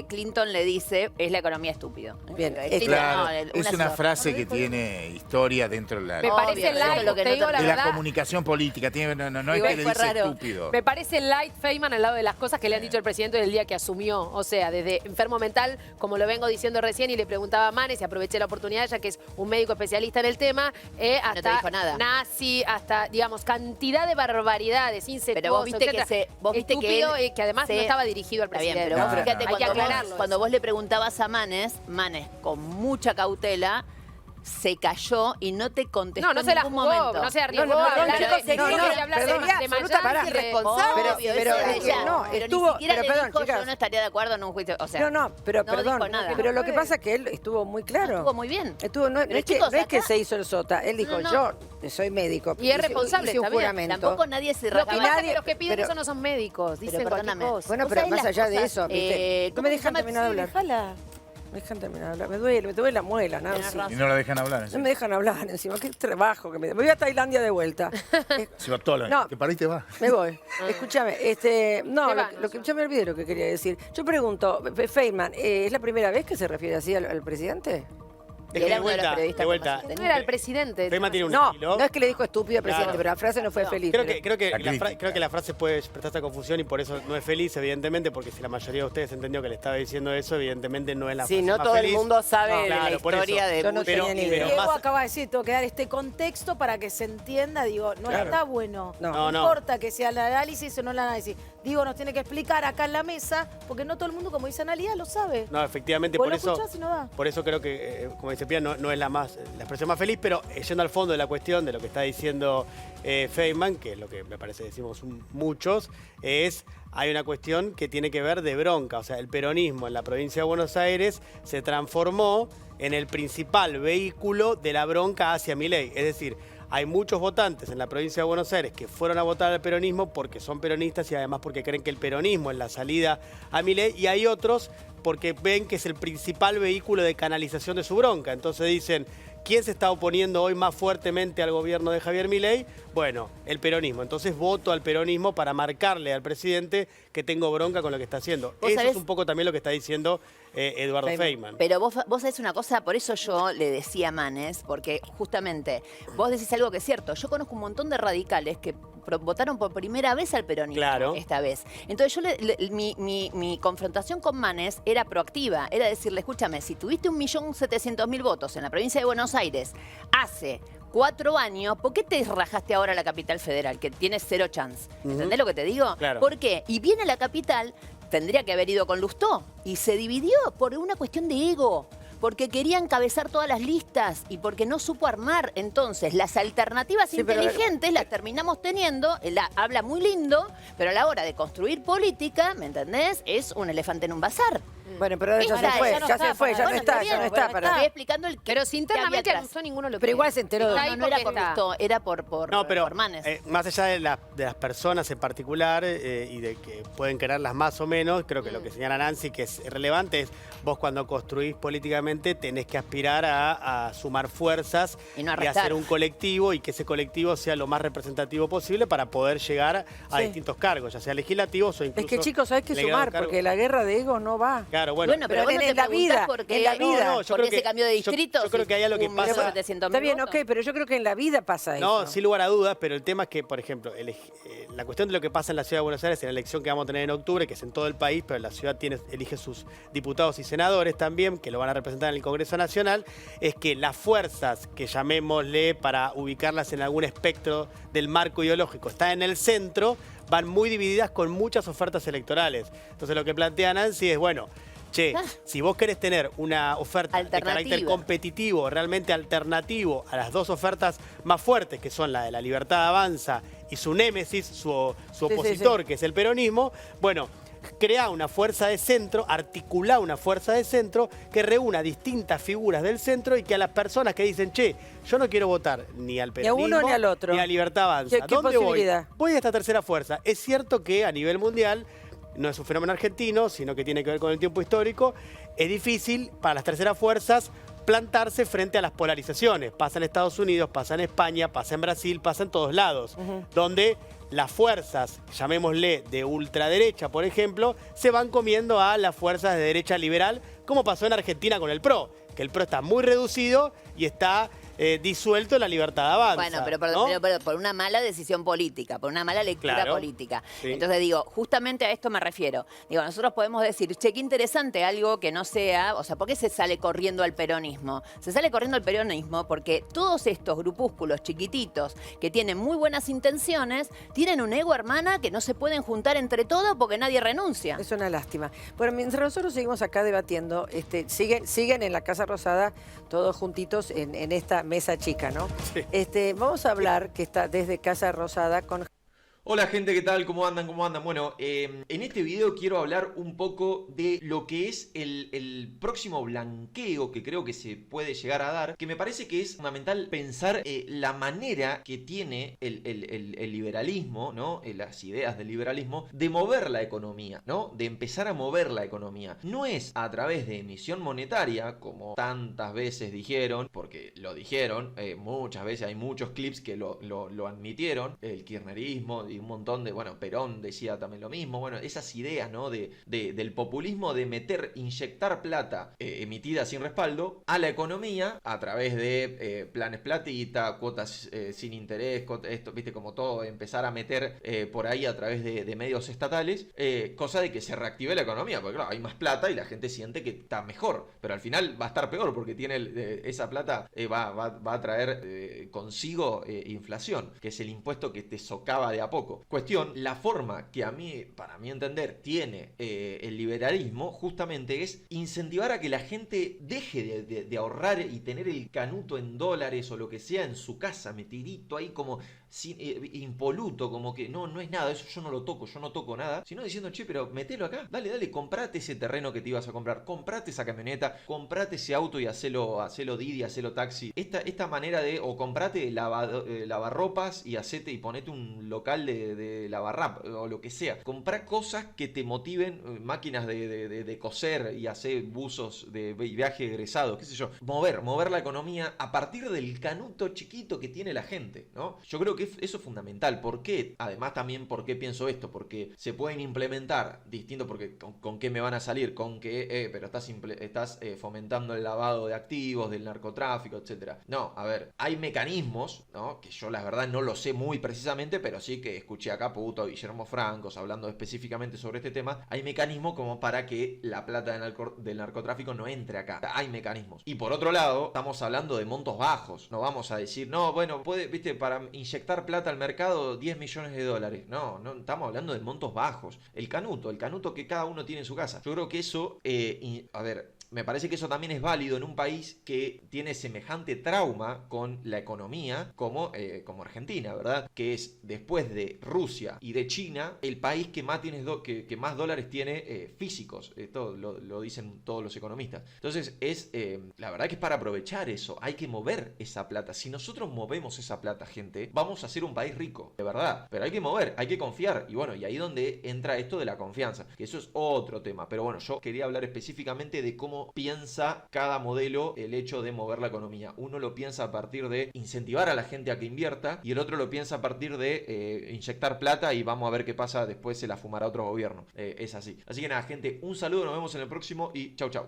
C: Clinton le dice, es la economía estúpido.
D: Bien,
C: Clinton,
E: Claro,
C: no,
E: es una
C: asesor.
E: frase que tiene historia dentro de
B: Me
E: la,
B: parece
C: Obvio, eso
B: light,
C: es lo que
B: te
C: no
B: digo la
E: de la
B: verdad.
E: comunicación política. No es
C: Igual
E: que le
C: fue
E: dice
C: raro.
E: estúpido.
B: Me parece light Feynman al lado de las cosas que le han dicho el presidente del día que asumió. O sea, desde enfermo mental, como lo vengo diciendo recién, y le preguntaba a Manes, y aproveché la oportunidad, ya que es un médico especialista en el tema, hasta
C: te dijo nada.
B: nazi, hasta, digamos, cantidad de barbaridades, incestuoso,
C: Pero vos viste que
B: etcétera.
C: vos viste que
B: Estúpido,
C: él
B: que además
C: se-
B: no estaba dirigido al
C: Está bien,
B: presidente.
C: pero vos
E: No,
C: fíjate
E: no.
B: Hay que
C: cuando,
B: aclararlo
C: cuando
B: eso.
C: vos le preguntabas a Manes con mucha cautela, se cayó y no te contestó
B: No, no
C: en
B: se la
C: ningún
B: jugó,
C: momento.
B: no se arriesgó.
D: No, no,
B: a
D: perdón,
B: hablar
D: chicos,
B: de-
D: no,
B: no,
D: no,
B: quiere hablar
D: perdón,
B: de
D: absolutamente
B: Miami,
F: irresponsable.
C: Obvio,
D: pero
C: eso de
D: es que
C: ella.
D: no,
C: Pero
D: estuvo-
C: ni siquiera
D: pero
C: le
D: perdón,
C: dijo,
D: chicas.
C: yo no estaría de acuerdo en un juicio. O sea,
D: No, pero
C: no
D: perdón,
C: dijo nada.
D: pero lo que pasa es que él estuvo muy claro.
C: Estuvo muy bien.
D: Estuvo, no,
C: Pero,
D: es que,
C: chicos,
D: no es que
C: acá-
D: se hizo el sota, él dijo,
C: No, no.
D: yo soy médico.
B: Y es
D: hice-
B: responsable,
D: hice un
B: está bien.
D: juramento.
C: Tampoco nadie se
B: Lo que
C: rajaba.
B: pasa es
D: nadie-
B: que los que piden
D: pero-
B: eso no son médicos, dicen
C: Pero
B: cualquier
C: perdóname.
B: cosa.
D: Bueno,
C: Vos
D: pero
C: sabés
D: más
C: las
D: allá de
C: cosas,
D: eso, ¿viste? No
C: ¿cómo
D: me
C: se
D: dejan
C: llama?
D: terminar de hablar.
I: Déjala.
D: Me dejan terminar de hablar. Me duele la muela, Nancy.
C: razón.
E: Y no la dejan hablar.
D: No me dejan hablar encima. Qué trabajo que me voy a Tailandia de vuelta.
E: Se va todo
D: No.
E: que para ahí te va.
D: Me voy. Escúchame, no,
B: Se va,
D: lo que yo me olvidé lo que quería decir. Yo pregunto, Feynman, ¿es la primera vez que se refiere así al presidente?
G: Es que
C: Era
G: de
C: uno de los
G: vuelta,
C: periodistas
G: de
C: que
G: vuelta.
C: más
B: No era el presidente.
G: Feynman tiene un
D: No,
G: estilo.
D: no es que le dijo estúpido al presidente,
G: Claro.
D: pero la frase no fue feliz.
G: Creo
D: pero-
G: que
E: La crítica.
G: creo que la frase puede prestar esta confusión y por eso no es feliz, evidentemente, porque si la mayoría de ustedes entendió que le estaba diciendo eso, evidentemente no es la
F: Sí,
G: frase
F: no
G: más
F: todo
G: feliz.
F: el mundo sabe
G: No,
F: de la
G: claro, por
F: historia
G: eso.
F: de
D: Yo no
F: Bush.
D: tenía ni idea.
G: pero
I: Diego
G: más-
I: acaba de decir, tengo que dar este contexto para que se entienda. Digo, no
D: Claro.
I: está bueno.
D: No.
I: No,
G: No.
I: importa que sea el análisis o no el análisis. Digo, nos tiene que explicar acá en la mesa, porque no todo el mundo, como dice Analia, lo sabe.
G: No, efectivamente,
I: Vos
G: por
I: lo
G: eso,
I: escuchás y no da.
G: por eso creo que, como dice Pia, no es la expresión más feliz, pero yendo al fondo de la cuestión, de lo que está diciendo Feynman, que es lo que me parece decimos muchos, hay una cuestión que tiene que ver de bronca. O sea, el peronismo en la provincia de Buenos Aires se transformó en el principal vehículo de la bronca hacia Milei. Es decir, hay muchos votantes en la provincia de Buenos Aires que fueron a votar al peronismo porque son peronistas y además porque creen que el peronismo es la salida a Milei, y hay otros porque ven que es el principal vehículo de canalización de su bronca. Entonces dicen, ¿quién se está oponiendo hoy más fuertemente al gobierno de Javier Milei? Bueno, el peronismo. Entonces voto al peronismo para marcarle al presidente que tengo bronca con lo que está haciendo.
C: ¿Vos
G: Eso
C: sabés?
G: es un poco también lo que está diciendo Eduardo Feynman.
C: Pero vos sabés una cosa, por eso yo le decía a Manes, porque justamente vos decís algo que es cierto. Yo conozco un montón de radicales que votaron por primera vez al peronismo
G: Claro.
C: esta vez. Entonces mi confrontación con Manes era proactiva, era decirle, escúchame, si tuviste 1.700.000 votos en la provincia de Buenos Aires hace 4 años, ¿por qué te rajaste ahora a la capital federal, que tienes 0 chance? ¿Entendés lo que te digo?
G: Claro.
C: ¿Por qué? Y viene la capital, tendría que haber ido con Lustó, y se dividió por una cuestión de ego, porque quería encabezar todas las listas y porque no supo armar. Entonces, las alternativas
D: Sí, pero-
C: inteligentes las terminamos teniendo, habla muy lindo, pero a la hora de construir política, ¿me entendés? Es un elefante en un bazar.
D: Bueno, pero ahora ya
C: Pará,
D: se fue,
I: ya no
D: ya
I: está
D: se fue,
I: para-
D: ya no
C: Bueno,
D: está,
C: bien,
D: ya no
C: bueno,
D: está para...
C: Estoy explicando el
B: Pero si internamente
C: qué
B: a
C: había
B: Lustó ninguno lo
D: Pero igual se enteró de...
B: Está ahí
C: No era
B: porque
C: por
B: está.
C: Lustó, era por
G: No, pero
C: Manes.
G: más allá de las personas en particular y de que pueden quererlas más o menos, creo que lo que señala Nancy que es relevante es vos cuando construís políticamente tenés que aspirar a sumar fuerzas
C: Y no a
G: y
C: restar.
G: hacer un colectivo y que ese colectivo sea lo más representativo posible para poder llegar a
D: Sí.
G: distintos cargos, ya sea legislativos o incluso...
D: Es que chicos, hay que
G: delegados de
D: sumar,
G: cargo.
D: porque la guerra de ego no va.
G: Claro, bueno.
C: Bueno, pero
D: pero
C: vos no
D: en
C: te
D: la
C: preguntás
D: vida,
C: por qué,
D: en la vida.
C: por ese cambio de
G: yo
C: distrito.
G: creo que hay algo que pasa...
C: 1.700.000
D: Está bien,
C: votos.
D: ok, pero yo creo que en la vida pasa eso.
G: No, sin lugar a dudas, pero el tema es que, por ejemplo, la cuestión de lo que pasa en la ciudad de Buenos Aires, en la elección que vamos a tener en octubre, que es en todo el país, pero la ciudad elige sus diputados y senadores también, que lo van a representar en el Congreso Nacional, es que las fuerzas, que llamémosle para ubicarlas en algún espectro del marco ideológico, está en el centro, van muy divididas con muchas ofertas electorales. Entonces lo que plantea Nancy es, bueno, che, si vos querés tener una oferta de carácter
C: Alternativa.
G: competitivo, realmente alternativo a las dos ofertas más fuertes, que son la de la Libertad Avanza y su némesis, su opositor, que es el peronismo, bueno, crea una fuerza de centro, articula una fuerza de centro que reúna distintas figuras del centro y que a las personas que dicen, che, yo no quiero votar ni al peronismo,
D: Ni a uno ni al otro.
G: ni a Libertad Avanza.
D: ¿Qué
G: ¿Dónde voy?
D: posibilidad?
G: Voy a esta tercera fuerza. Es cierto que a nivel mundial, no es un fenómeno argentino, sino que tiene que ver con el tiempo histórico, es difícil para las terceras fuerzas plantarse frente a las polarizaciones. Pasa en Estados Unidos, pasa en España, pasa en Brasil, pasa en todos lados, donde las fuerzas, llamémosle de ultraderecha, por ejemplo, se van comiendo a las fuerzas de derecha liberal, como pasó en Argentina con el PRO, que el PRO está muy reducido y está disuelto en la Libertad Avanza.
C: Bueno, pero por una mala decisión política, por una mala lectura
G: Claro,
C: política.
G: sí.
C: Entonces digo, justamente a esto me refiero. Digo, nosotros podemos decir, che, qué interesante algo que no sea, o sea, ¿por qué se sale corriendo al peronismo? Se sale corriendo al peronismo porque todos estos grupúsculos chiquititos que tienen muy buenas intenciones, tienen un ego, hermana, que no se pueden juntar entre todos porque nadie renuncia.
D: Es una lástima. Bueno, mientras nosotros seguimos acá debatiendo, siguen en la Casa Rosada todos juntitos en esta mesa chica, ¿no?
G: Sí.
D: Vamos a hablar, que está desde Casa Rosada, con...
A: Hola gente, ¿qué tal? ¿Cómo andan? ¿Cómo andan? Bueno, en este video quiero hablar un poco de lo que es el próximo blanqueo que creo que se puede llegar a dar, que me parece que es fundamental pensar la manera que tiene el liberalismo, ¿no? Las ideas del liberalismo, de mover la economía, ¿no? De empezar a mover la economía. No es a través de emisión monetaria, como tantas veces dijeron, porque lo dijeron, muchas veces hay muchos clips que lo admitieron, el kirchnerismo y un montón de, bueno, Perón decía también lo mismo, bueno, esas ideas, ¿no? Del populismo de inyectar plata emitida sin respaldo a la economía a través de planes platita, cuotas sin interés, esto, viste, como todo, empezar a meter por ahí a través de medios estatales, cosa de que se reactive la economía, porque claro, hay más plata y la gente siente que está mejor, pero al final va a estar peor porque tiene esa plata va a traer consigo inflación, que es el impuesto que te socava de a poco. Cuestión, la forma que para mi entender, tiene el liberalismo justamente es incentivar a que la gente deje de ahorrar y tener el canuto en dólares o lo que sea en su casa, metidito ahí como impoluto, como que no es nada, eso yo no lo toco, yo no toco nada, sino diciendo, che, pero metelo acá, dale, comprate ese terreno que te ibas a comprar, comprate esa camioneta, comprate ese auto y hacelo Didi, hacelo taxi. Esta manera de, o comprate lavarropas y ponete un local de lavarrap o lo que sea. Comprá cosas que te motiven, máquinas de coser y hacer buzos de viaje egresado, qué sé yo. Mover la economía a partir del canuto chiquito que tiene la gente, ¿no? Yo creo que eso es fundamental. ¿Por qué? Además también, ¿por qué pienso esto? Porque se pueden implementar distintos, porque ¿con qué me van a salir? Con que, pero estás fomentando el lavado de activos, del narcotráfico, etcétera. No, a ver, hay mecanismos, ¿no? Que yo la verdad no lo sé muy precisamente, pero sí que escuché a Caputo, Guillermo Francos hablando específicamente sobre este tema. Hay mecanismos como para que la plata del narcotráfico no entre acá. Hay mecanismos. Y por otro lado, estamos hablando de montos bajos. No vamos a decir, no, bueno, viste, para inyectar plata al mercado 10 millones de dólares. No, estamos hablando de montos bajos. El canuto que cada uno tiene en su casa. Yo creo que eso, a ver, me parece que eso también es válido en un país que tiene semejante trauma con la economía como Argentina, ¿verdad? Que es, después de Rusia y de China, el país que más, que más dólares tiene físicos. Esto lo dicen todos los economistas. Entonces, la verdad que es para aprovechar eso. Hay que mover esa plata. Si nosotros movemos esa plata, gente, vamos a ser un país rico, de verdad. Pero hay que mover, hay que confiar. Y bueno, y ahí donde entra esto de la confianza, que eso es otro tema. Pero bueno, yo quería hablar específicamente de cómo piensa cada modelo el hecho de mover la economía. Uno lo piensa a partir de incentivar a la gente a que invierta y el otro lo piensa a partir de inyectar plata y vamos a ver qué pasa, después se la fumará otro gobierno. Es así. Así que nada, gente, un saludo, nos vemos en el próximo y chau chau.